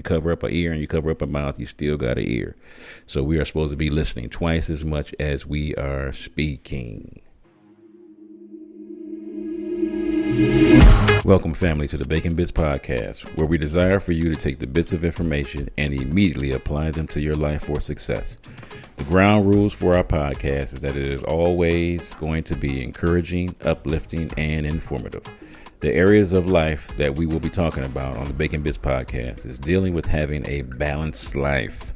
you cover up an ear and you cover up a mouth, you still got an ear. So we are supposed to be listening twice as much as we are speaking. Welcome, family, to the Bitz podcast, where we desire for you to take the bits of information and immediately apply them to your life for success. The ground rules for our podcast is that it is always going to be encouraging, uplifting, and informative. The areas of life that we will be talking about on the Bitz podcast is dealing with having a balanced life.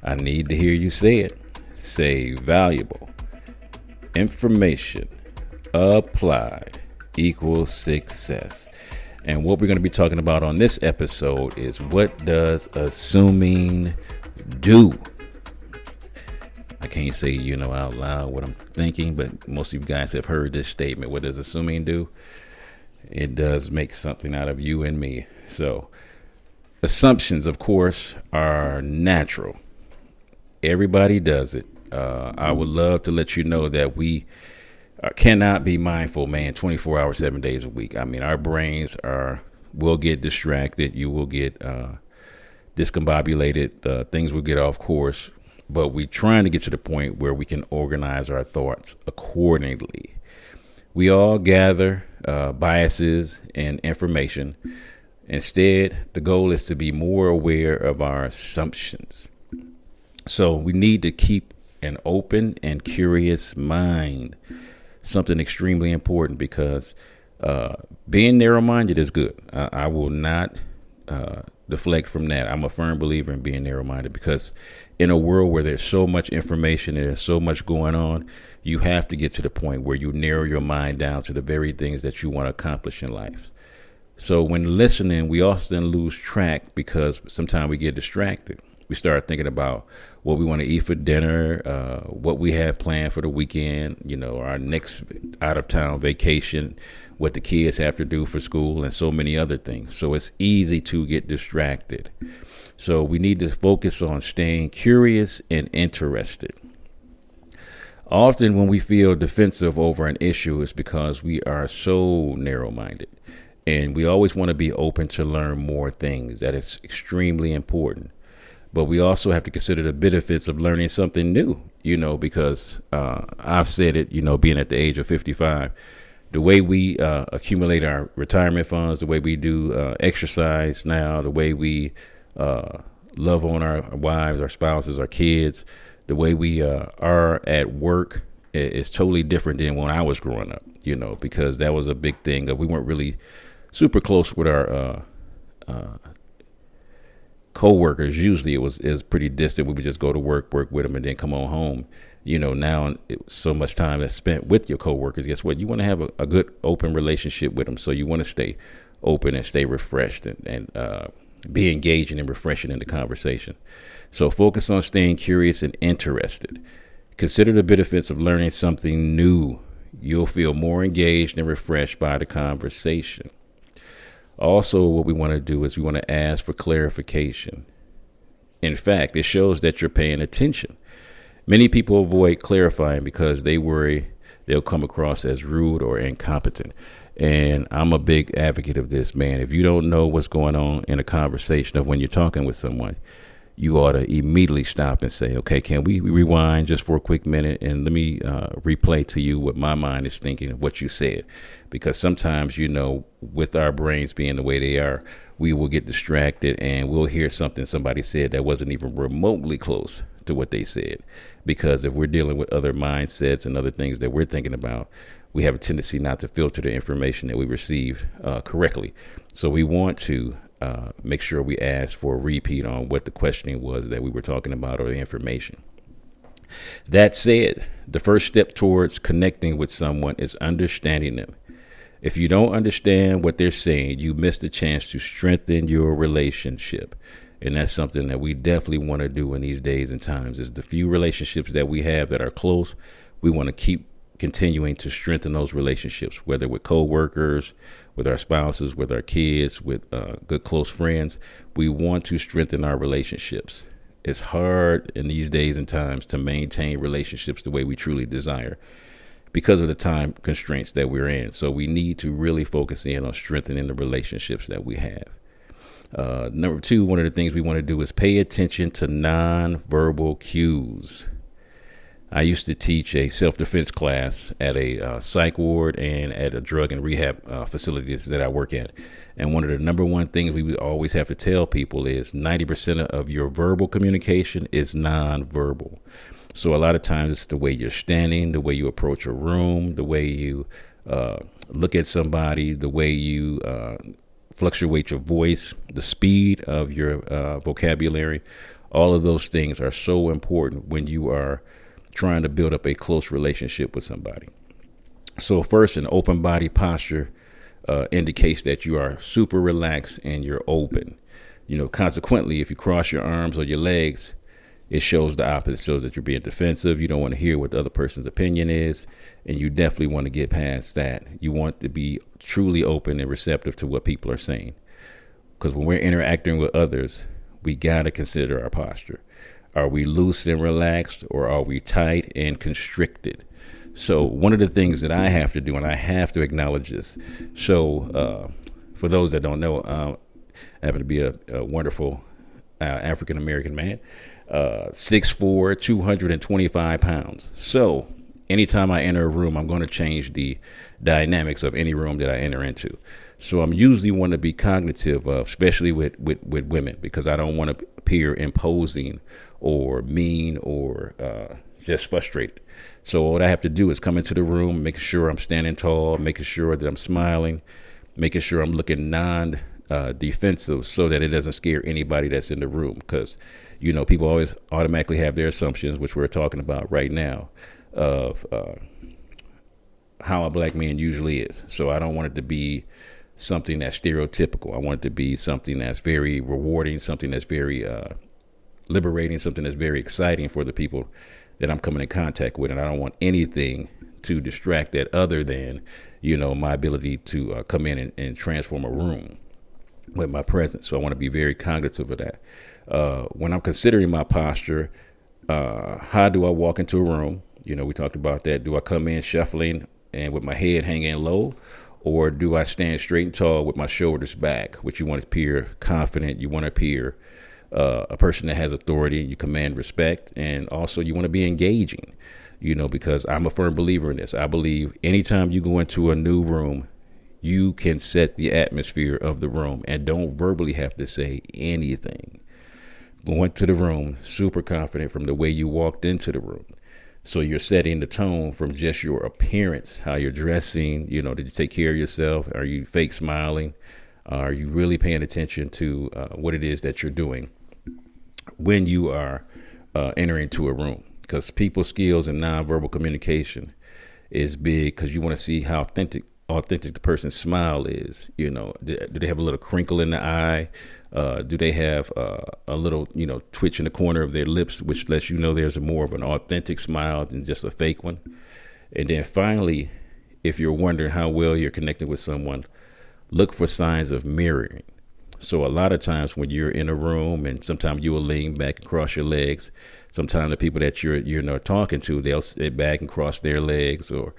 I need to hear you say it. Say valuable. Information applied equals success. And what we're going to be talking about on this episode is, what does assuming do? I can't say, out loud what I'm thinking, but most of you guys have heard this statement. What does assuming do? It does make something out of you and me. So assumptions, of course, are natural. Everybody does it. I would love to let you know that we cannot be mindful, 24 hours, 7 days a week. I mean, our brains will get distracted. You will get discombobulated. Things will get off course. But we're trying to get to the point where we can organize our thoughts accordingly. We all gather biases and information. Instead, the goal is to be more aware of our assumptions. So we need to keep an open and curious mind. Something extremely important, because being narrow-minded is good. I will not deflect from that. I'm a firm believer in being narrow-minded, because in a world where there's so much information and there's so much going on, you have to get to the point where you narrow your mind down to the very things that you want to accomplish in life. So when listening, we often lose track because sometimes we get distracted. We start thinking about what we want to eat for dinner, what we have planned for the weekend, our next out-of-town vacation, what the kids have to do for school, and so many other things. So it's easy to get distracted. So we need to focus on staying curious and interested. Often when we feel defensive over an issue, it's because we are so narrow-minded. And we always want to be open to learn more things. That is extremely important. But we also have to consider the benefits of learning something new, because I've said it, being at the age of 55, the way we accumulate our retirement funds, the way we do exercise now, the way we love on our wives, our spouses, our kids, the way we are at work is totally different than when I was growing up, because that was a big thing. We weren't really super close with our co-workers. Usually it was pretty distant. We would just go to work with them, and then come on home. Now so much time that's spent with your co-workers. Guess what? You want to have a good open relationship with them. So you want to stay open and stay refreshed and be engaging and refreshing in the conversation. So focus on staying curious and interested. Consider the benefits of learning something new. You'll feel more engaged and refreshed by the conversation. Also, what we want to do is we want to ask for clarification. In fact, it shows that you're paying attention. Many people avoid clarifying because they worry they'll come across as rude or incompetent. And I'm a big advocate of this, man. If you don't know what's going on in a conversation of when you're talking with someone, you ought to immediately stop and say, okay, can we rewind just for a quick minute and let me replay to you what my mind is thinking of what you said. Because sometimes, with our brains being the way they are, we will get distracted and we'll hear something somebody said that wasn't even remotely close to what they said. Because if we're dealing with other mindsets and other things that we're thinking about, we have a tendency not to filter the information that we receive correctly. So we want to make sure we ask for a repeat on what the questioning was that we were talking about, or the information. That said, the first step towards connecting with someone is understanding them. If you don't understand what they're saying, you miss the chance to strengthen your relationship. And that's something that we definitely want to do in these days and times. Is the few relationships that we have that are close, we want to keep continuing to strengthen those relationships, whether with co-workers, with our spouses, with our kids, with good close friends. We want to strengthen our relationships. It's hard in these days and times to maintain relationships the way we truly desire because of the time constraints that we're in. So we need to really focus in on strengthening the relationships that we have. Number two, one of the things we want to do is pay attention to nonverbal cues. I used to teach a self-defense class at a psych ward and at a drug and rehab facilities that I work at. And one of the number one things we would always have to tell people is 90% of your verbal communication is nonverbal. So a lot of times it's the way you're standing, the way you approach a room, the way you look at somebody, the way you fluctuate your voice, the speed of your vocabulary. All of those things are so important when you are trying to build up a close relationship with somebody. So first, an open body posture indicates that you are super relaxed and you're open. Consequently, if you cross your arms or your legs, it shows the opposite. It shows that you're being defensive. You don't want to hear what the other person's opinion is, and you definitely want to get past that. You want to be truly open and receptive to what people are saying. Because when we're interacting with others, we got to consider our posture. Are we loose and relaxed, or are we tight and constricted? So one of the things that I have to do, and I have to acknowledge this. So for those that don't know, I happen to be a wonderful African-American man, 6'4", 225 pounds. So anytime I enter a room, I'm going to change the dynamics of any room that I enter into. So I'm usually want to be cognitive of, especially with women, because I don't want to appear imposing or mean or just frustrated. So what I have to do is come into the room, making sure I'm standing tall, making sure that I'm smiling, making sure I'm looking defensive so that it doesn't scare anybody that's in the room. Because, people always automatically have their assumptions, which we're talking about right now, of how a black man usually is. So I don't want it to be something that's stereotypical. I want it to be something that's very rewarding, something that's very liberating, something that's very exciting for the people that I'm coming in contact with. And I don't want anything to distract that other than, my ability to come in and transform a room with my presence. So I want to be very cognitive of that. When I'm considering my posture, how do I walk into a room? We talked about that. Do I come in shuffling and with my head hanging low? Or do I stand straight and tall with my shoulders back, which you want to appear confident, you want to appear a person that has authority, you command respect, and also you want to be engaging, because I'm a firm believer in this. I believe anytime you go into a new room, you can set the atmosphere of the room and don't verbally have to say anything. Go into the room super confident from the way you walked into the room. So you're setting the tone from just your appearance, how you're dressing, did you take care of yourself? Are you fake smiling? Are you really paying attention to what it is that you're doing when you are entering into a room? Because people skills and nonverbal communication is big, because you want to see how authentic the person's smile is. Do they have a little crinkle in the eye? Do they have a little, twitch in the corner of their lips, which lets you know there's more of an authentic smile than just a fake one? And then finally, if you're wondering how well you're connected with someone, look for signs of mirroring. So a lot of times when you're in a room, and sometimes you will lean back and cross your legs, sometimes the people that you're not talking to, they'll sit back and cross their legs, or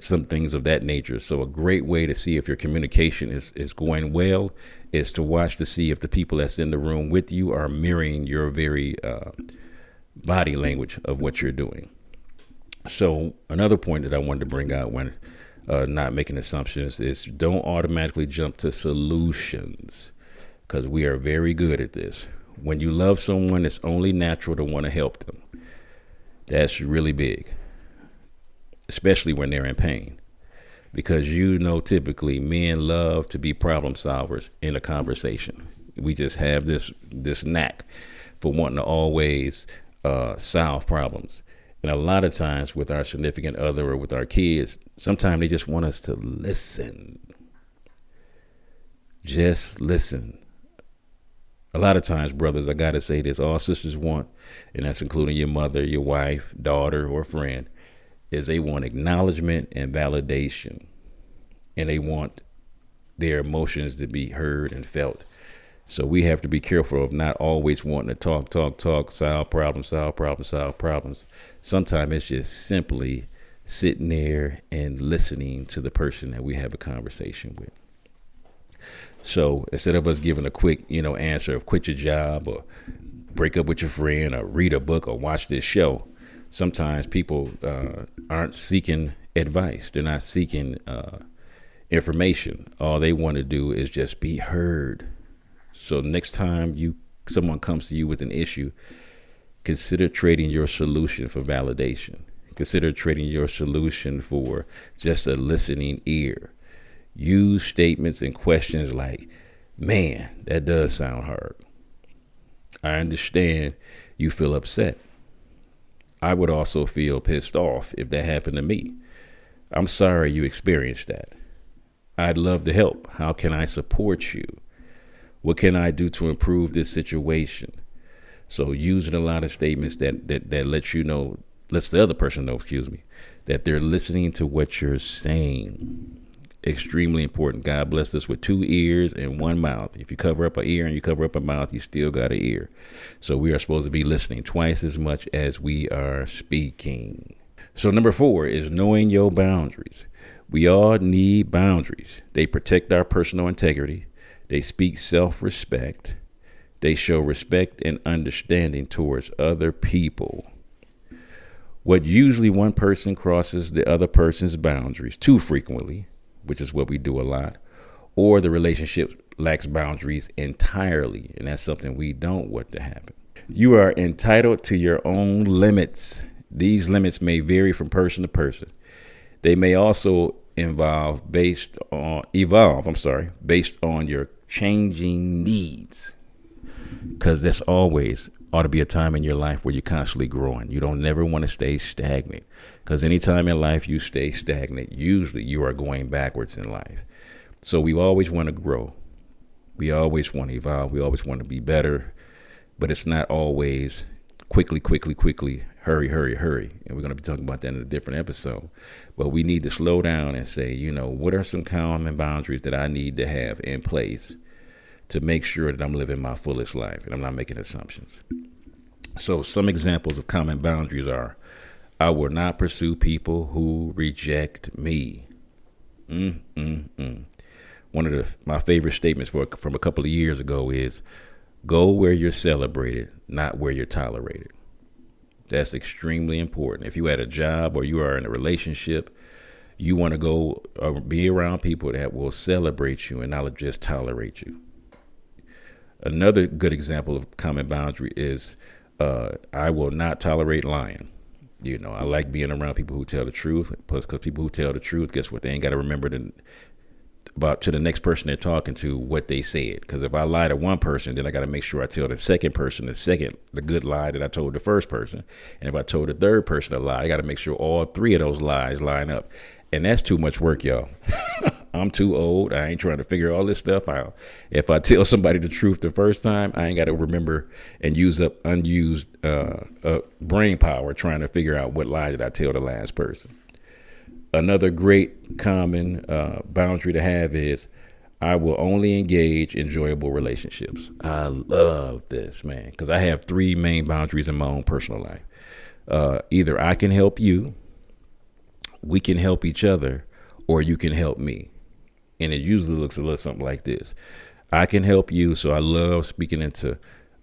some things of that nature. So a great way to see if your communication is going well is to watch to see if the people that's in the room with you are mirroring your very body language of what you're doing. So another point that I wanted to bring out when not making assumptions is don't automatically jump to solutions, because we are very good at this. When you love someone, it's only natural to want to help them. That's really big, especially when they're in pain, because typically men love to be problem solvers in a conversation. We just have this knack for wanting to always solve problems. And a lot of times with our significant other or with our kids, sometimes they just want us to listen. Just listen. A lot of times, brothers, I got to say this, all sisters want, and that's including your mother, your wife, daughter, or friend, is they want acknowledgement and validation. And they want their emotions to be heard and felt. So we have to be careful of not always wanting to talk, solve problems. Sometimes it's just simply sitting there and listening to the person that we have a conversation with. So instead of us giving a quick, answer of quit your job or break up with your friend or read a book or watch this show, sometimes people aren't seeking advice. They're not seeking information. All they want to do is just be heard. So next time someone comes to you with an issue, consider trading your solution for validation. Consider trading your solution for just a listening ear. Use statements and questions like, man, that does sound hard. I understand you feel upset. I would also feel pissed off if that happened to me. I'm sorry you experienced that. I'd love to help. How can I support you? What can I do to improve this situation? So using a lot of statements that lets the other person know, that they're listening to what you're saying. Extremely important. God blessed us with 2 ears and 1 mouth. If you cover up an ear and you cover up a mouth, you still got an ear. So we are supposed to be listening twice as much as we are speaking. So number 4 is knowing your boundaries. We all need boundaries. They protect our personal integrity. They speak self-respect. They show respect and understanding towards other people. What usually one person crosses the other person's boundaries too frequently, which is what we do a lot, or the relationship lacks boundaries entirely, and that's something we don't want to happen. You are entitled to your own limits. These limits may vary from person to person. They may also evolve based on your changing needs, because that's always ought to be a time in your life where you're constantly growing. You don't never want to stay stagnant, because anytime in life you stay stagnant, usually you are going backwards in life. So we always want to grow. We always want to evolve. We always want to be better, but it's not always quickly, hurry. And we're going to be talking about that in a different episode. But we need to slow down and say, what are some common boundaries that I need to have in place to make sure that I'm living my fullest life and I'm not making assumptions. So some examples of common boundaries are, I will not pursue people who reject me. One of my favorite statements from a couple of years ago is, go where you're celebrated, not where you're tolerated. That's extremely important. If you're at a job or you are in a relationship, you want to go or be around people that will celebrate you and not just tolerate you. Another good example of common boundary is I will not tolerate lying. I like being around people who tell the truth. Plus, because people who tell the truth, guess what? They ain't got to remember to the next person they're talking to what they said. Because if I lie to one person, then I got to make sure I tell the second person the good lie that I told the first person. And if I told the third person a lie, I got to make sure all 3 of those lies line up. And that's too much work, y'all. I'm too old. I ain't trying to figure all this stuff out. If I tell somebody the truth the first time, I ain't got to remember and use up unused brain power trying to figure out what lie did I tell the last person. Another great common boundary to have is, I will only engage in enjoyable relationships. I love this, man, because I have 3 main boundaries in my own personal life. Either I can help you, we can help each other, or you can help me. And it usually looks a little something like this. I can help you, so I love speaking into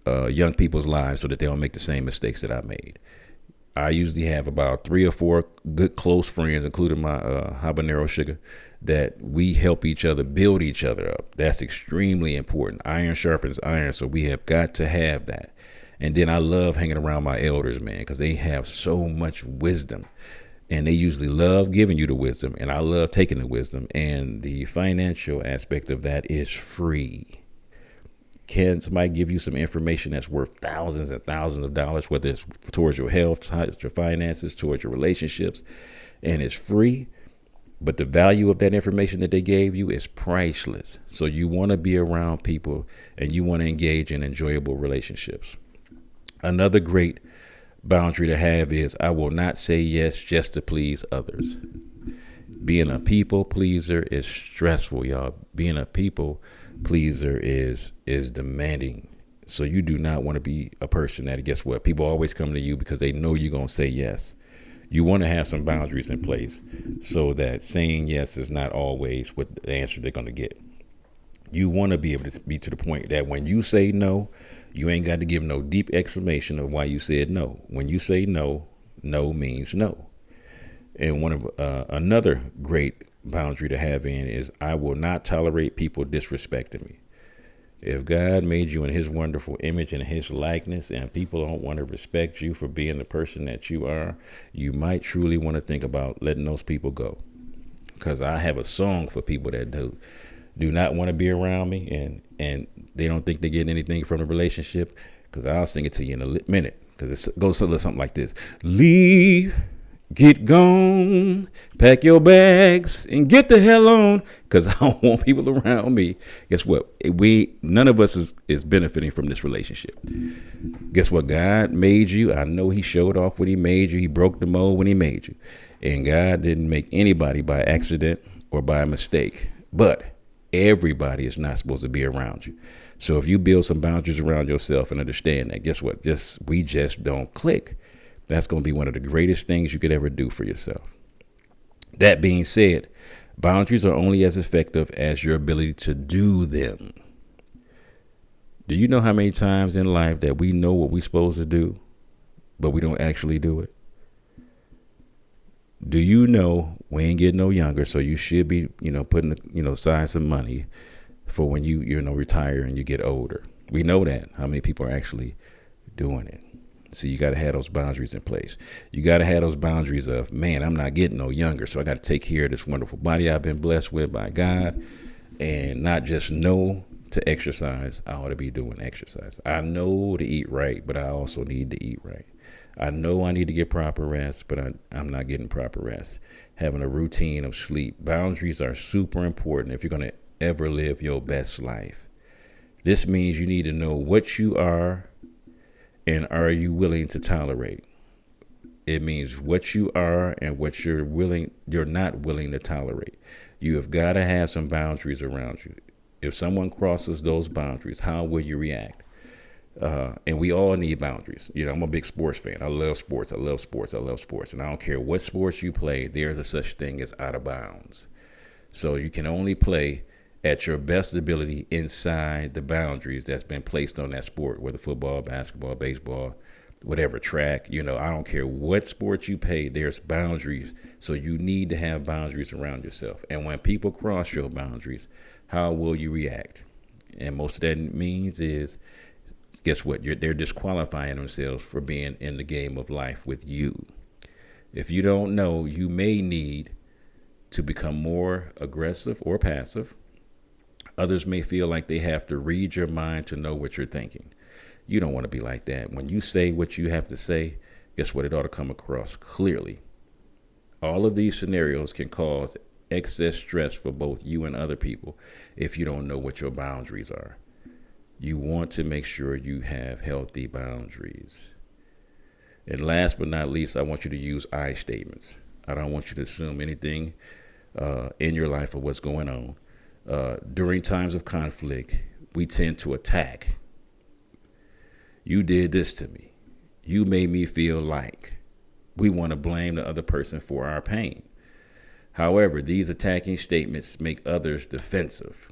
young people's lives so that they don't make the same mistakes that I made. I usually have about 3 or 4 good close friends, including my habanero sugar, that we help each other, build each other up. That's extremely important. Iron sharpens iron, so we have got to have that. And then I love hanging around my elders, man, because they have so much wisdom. And they usually love giving you the wisdom, and I love taking the wisdom. And the financial aspect of that is free. Can somebody give you some information that's worth thousands and thousands of dollars, whether it's towards your health, towards your finances, towards your relationships, and it's free, but the value of that information that they gave you is priceless. So you want to be around people and you want to engage in enjoyable relationships. Another great boundary to have is, I will not say yes just to please others. Being a people pleaser is stressful, y'all. Being a people pleaser is demanding. So you do not want to be a person that, guess what? People always come to you because they know you're going to say yes. You want to have some boundaries in place so that saying yes is not always what the answer they're going to get. You want to be able to be to the point that when you say no, you ain't got to give no deep explanation of why you said no. When you say no, no means no. And one of another great boundary to have in is I will not tolerate people disrespecting me. If God made you in his wonderful image and his likeness, and people don't want to respect you for being the person that you are, you might truly want to think about letting those people go. Because I have a song for people that do not want to be around me, and they don't think they get anything from the relationship, because I'll sing it to you in a minute, because it goes a little something like this. Leave, get gone, pack your bags, and get the hell on, because I don't want people around me. Guess what? None of us is benefiting from this relationship. Guess what? God made you. I know he showed off when he made you. He broke the mold when he made you. And God didn't make anybody by accident or by mistake. But everybody is not supposed to be around you. So if you build some boundaries around yourself and understand that, guess what? We just don't click. That's going to be one of the greatest things you could ever do for yourself. That being said, boundaries are only as effective as your ability to do them. Do you know how many times in life that we know what we're supposed to do, but we don't actually do it? Do you know we ain't getting no younger, so you should be, putting, aside some money for when you retire and you get older. We know that. How many people are actually doing it? So you got to have those boundaries in place. You got to have those boundaries of, man, I'm not getting no younger, so I got to take care of this wonderful body I've been blessed with by God, and not just know to exercise. I ought to be doing exercise. I know to eat right, but I also need to eat right. I know I need to get proper rest, but I'm not getting proper rest. Having a routine of sleep. Boundaries are super important if you're going to ever live your best life. This means you need to know what you are and are you willing to tolerate. It means what you are and what you're not willing to tolerate. You have got to have some boundaries around you. If someone crosses those boundaries, how will you react? And we all need boundaries. I'm a big sports fan. I love sports. And I don't care what sports you play, there's a such thing as out of bounds. So you can only play at your best ability inside the boundaries that's been placed on that sport, whether football, basketball, baseball, whatever, track. I don't care what sport you play, there's boundaries. So you need to have boundaries around yourself. And when people cross your boundaries, how will you react? And most of that means is, guess what? They're disqualifying themselves for being in the game of life with you. If you don't know, you may need to become more aggressive or passive. Others may feel like they have to read your mind to know what you're thinking. You don't want to be like that. When you say what you have to say, guess what? It ought to come across clearly. All of these scenarios can cause excess stress for both you and other people if you don't know what your boundaries are. You want to make sure you have healthy boundaries. And last but not least, I want you to use I statements. I don't want you to assume anything in your life or what's going on. During times of conflict, we tend to attack. You did this to me. You made me feel like. We want to blame the other person for our pain. However, these attacking statements make others defensive.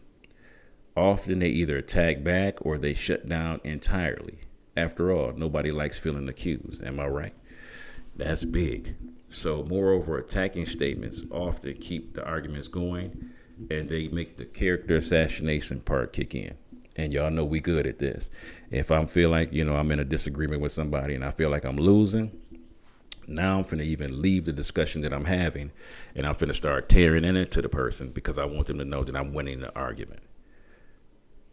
Often they either attack back or they shut down entirely. After all, nobody likes feeling accused. Am I right? That's big. So moreover, attacking statements often keep the arguments going, and they make the character assassination part kick in. And y'all know we good at this. If I feel like, I'm in a disagreement with somebody and I feel like I'm losing, now I'm finna even leave the discussion that I'm having, and I'm finna start tearing into the person because I want them to know that I'm winning the argument.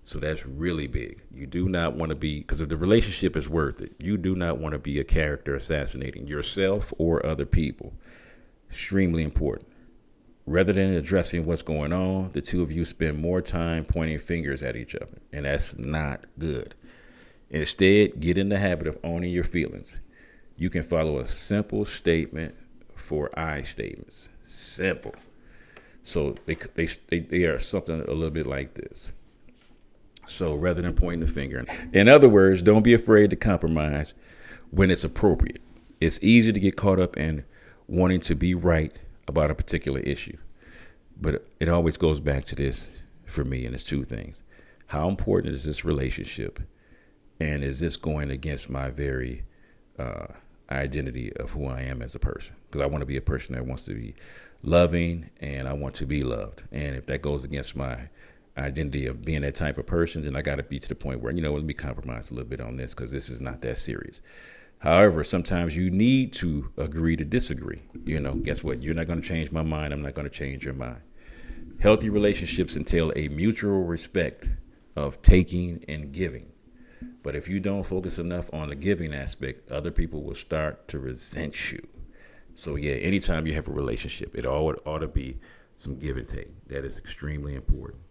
So that's really big. You do not want to be, because if the relationship is worth it, you do not want to be a character assassinating yourself or other people. Extremely important. Rather than addressing what's going on, the two of you spend more time pointing fingers at each other, and that's not good. Instead, get in the habit of owning your feelings. You can follow a simple statement for I statements. Simple. So they are something a little bit like this. So rather than pointing the finger, in other words, don't be afraid to compromise when it's appropriate. It's easy to get caught up in wanting to be right about a particular issue, but it always goes back to this for me, and it's two things. How important is this relationship? And is this going against my very identity of who I am as a person? Because I want to be a person that wants to be loving, and I want to be loved. And if that goes against my identity of being that type of person, then I got to be to the point where, let me compromise a little bit on this, because this is not that serious. However, sometimes you need to agree to disagree. Guess what? You're not going to change my mind. I'm not going to change your mind. Healthy relationships entail a mutual respect of taking and giving. But if you don't focus enough on the giving aspect, other people will start to resent you. So yeah, anytime you have a relationship, it ought to be some give and take. That is extremely important.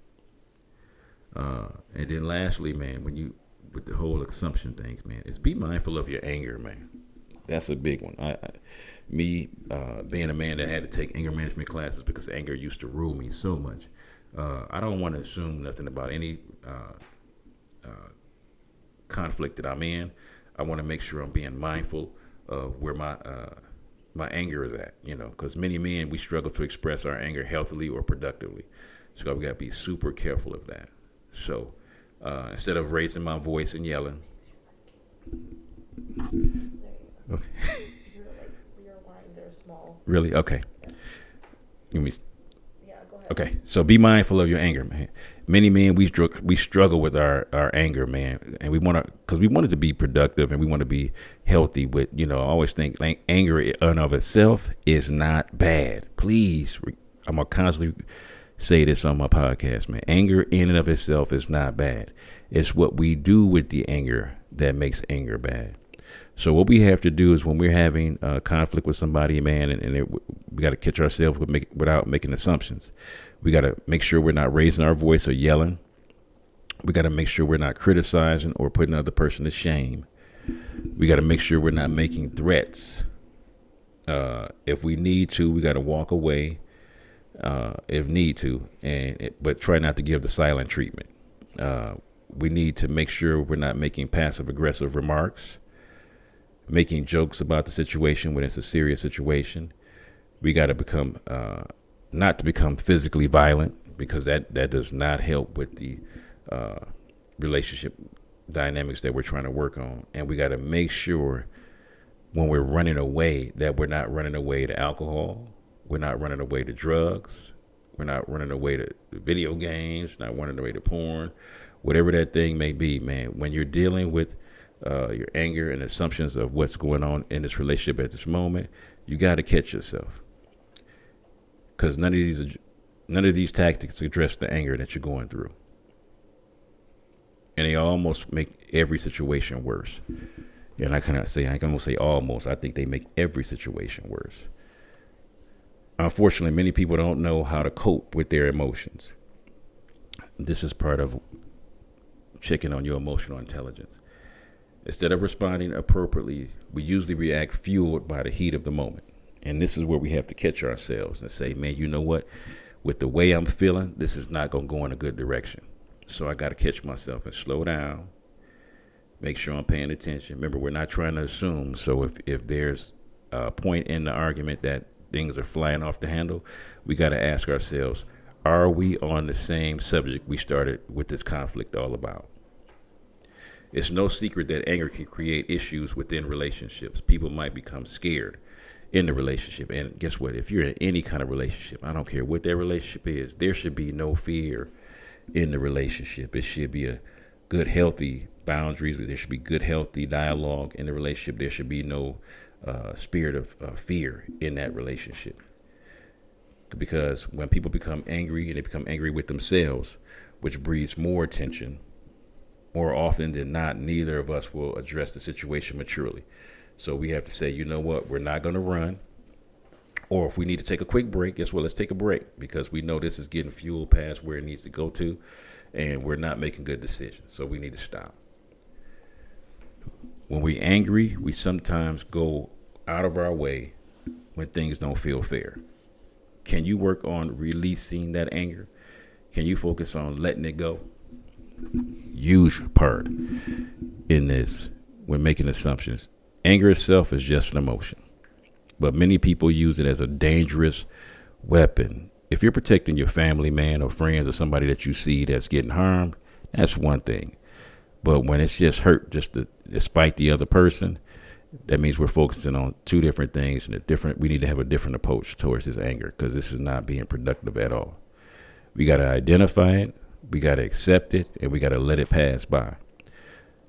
And then lastly, man, with the whole assumption things, man, is be mindful of your anger, man. That's a big one. Being a man that had to take anger management classes because anger used to rule me so much. I don't want to assume nothing about any conflict that I'm in. I want to make sure I'm being mindful of where my anger is at, because many men, we struggle to express our anger healthily or productively. So we got to be super careful of that. So instead of raising my voice and yelling. Okay. Your lines are small. Really? Okay. Go ahead. Okay, so be mindful of your anger, man. Many men, we struggle with our anger, man, and we want it to be productive, and we want to be healthy. But I always think like anger in and of itself is not bad. Please, I'm gonna constantly say this on my podcast, man. Anger in and of itself is not bad. It's what we do with the anger that makes anger bad. So what we have to do is when we're having a conflict with somebody, man, we got to catch ourselves without making assumptions. We got to make sure we're not raising our voice or yelling. We got to make sure we're not criticizing or putting the other person to shame. We got to make sure we're not making threats. If we need to, we got to walk away if need to, but try not to give the silent treatment. We need to make sure we're not making passive aggressive remarks, making jokes about the situation when it's a serious situation. We got to become not to become physically violent, because that does not help with the relationship dynamics that we're trying to work on. And we got to make sure when we're running away that we're not running away to alcohol. We're not running away to drugs. We're not running away to video games, not running away to porn, whatever that thing may be, man. When you're dealing with your anger and assumptions of what's going on in this relationship at this moment, you got to catch yourself, because none of these tactics address the anger that you're going through, and they almost make every situation worse. And I cannot say, I ain't gonna say almost. I think they make every situation worse. Unfortunately, many people don't know how to cope with their emotions. This is part of checking on your emotional intelligence. Instead of responding appropriately, we usually react fueled by the heat of the moment. And this is where we have to catch ourselves and say, man, you know what? With the way I'm feeling, this is not going to go in a good direction. So I got to catch myself and slow down, make sure I'm paying attention. Remember, we're not trying to assume. So if there's a point in the argument that things are flying off the handle, we got to ask ourselves, are we on the same subject we started with this conflict all about? It's no secret that anger can create issues within relationships. People might become scared in the relationship. And guess what? If you're in any kind of relationship, I don't care what that relationship is, there should be no fear in the relationship. It should be a good, healthy boundaries. There should be good, healthy dialogue in the relationship. There should be no spirit of fear in that relationship. Because when people become angry, and they become angry with themselves, which breeds more tension, more often than not, neither of us will address the situation maturely. So we have to say, you know what, we're not going to run. Or if we need to take a quick break, guess what, let's take a break, because we know this is getting fueled past where it needs to go to, and we're not making good decisions. So we need to stop. When we're angry, we sometimes go out of our way when things don't feel fair. Can you work on releasing that anger? Can you focus on letting it go? Huge part in this when making assumptions. Anger itself is just an emotion, but many people use it as a dangerous weapon If you're protecting your family, man, or friends, or somebody that you see that's getting harmed, that's one thing. But when it's just hurt just to spite the other person, that means we're focusing on two different things, and we need to have a different approach towards this anger, because this is not being productive at all. We got to identify it, we got to accept it, and we got to let it pass by.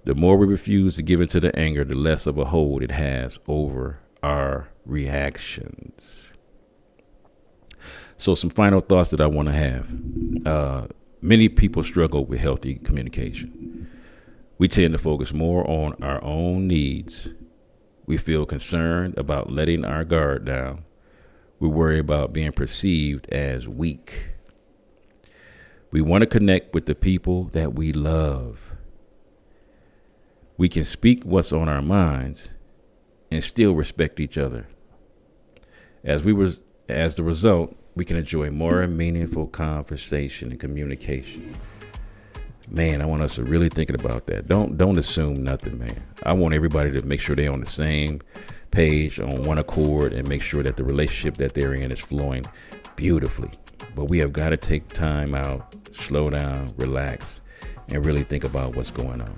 The more we refuse to give in to the anger, the less of a hold it has over our reactions. So some final thoughts that I want to have. Many people struggle with healthy communication. We tend to focus more on our own needs. We feel concerned about letting our guard down. We worry about being perceived as weak. We want to connect with the people that we love. We can speak what's on our minds and still respect each other. As the result, we can enjoy more meaningful conversation and communication. Man, I want us to really think about that. Don't assume nothing, man. I want everybody to make sure they're on the same page, on one accord, and make sure that the relationship that they're in is flowing beautifully. But we have got to take time out, slow down, relax, and really think about what's going on.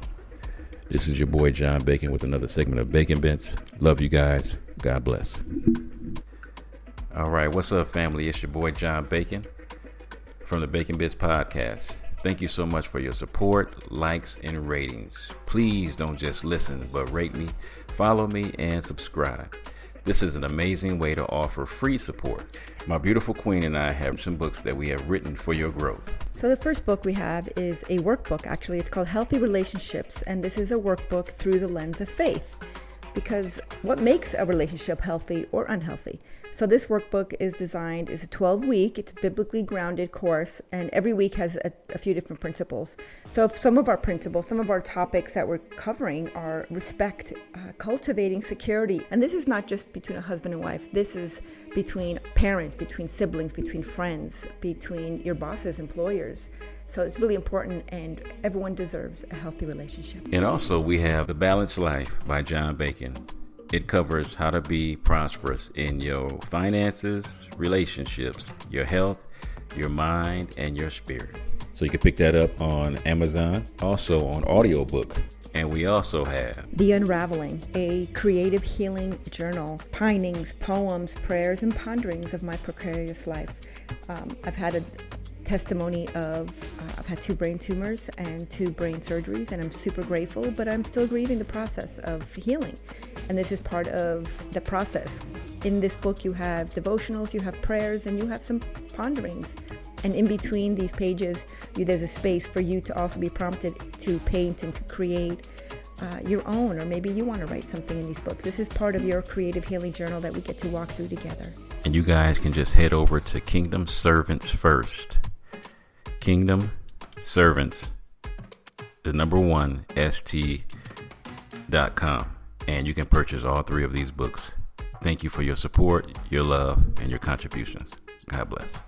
This is your boy John Bacon with another segment of Bacon Bitz. Love you guys. God bless. All right, what's up, family? It's your boy John Bacon from the Bacon Bitz podcast. Thank you so much for your support, likes, and ratings. Please don't just listen, but rate me, follow me, and subscribe. This is an amazing way to offer free support. My beautiful queen and I have some books that we have written for your growth. So the first book we have is a workbook, actually. It's called Healthy Relationships, and this is a workbook through the lens of faith. Because what makes a relationship healthy or unhealthy? So this workbook is designed, it's a 12-week, it's a biblically grounded course, and every week has a few different principles. So some of our principles, some of our topics that we're covering are respect, cultivating security. And this is not just between a husband and wife. This is between parents, between siblings, between friends, between your bosses, employers. So it's really important, and everyone deserves a healthy relationship. And also we have The Balanced Life by John Bacon. It covers how to be prosperous in your finances, relationships, your health, your mind, and your spirit. So you can pick that up on Amazon, also on audiobook. And we also have The Unraveling, a creative healing journal, pinings, poems, prayers, and ponderings of my precarious life. I've had a testimony of I've had 2 brain tumors and 2 brain surgeries, and I'm super grateful, but I'm still grieving the process of healing. And this is part of the process. In this book, you have devotionals, you have prayers, and you have some ponderings. And in between these pages, there's a space for you to also be prompted to paint and to create your own, or maybe you want to write something in these books. This is part of your creative healing journal that we get to walk through together. And you guys can just head over to Kingdom Servants First. Kingdom Servants, the number 1, st.com. And you can purchase all 3 of these books. Thank you for your support, your love, and your contributions. God bless.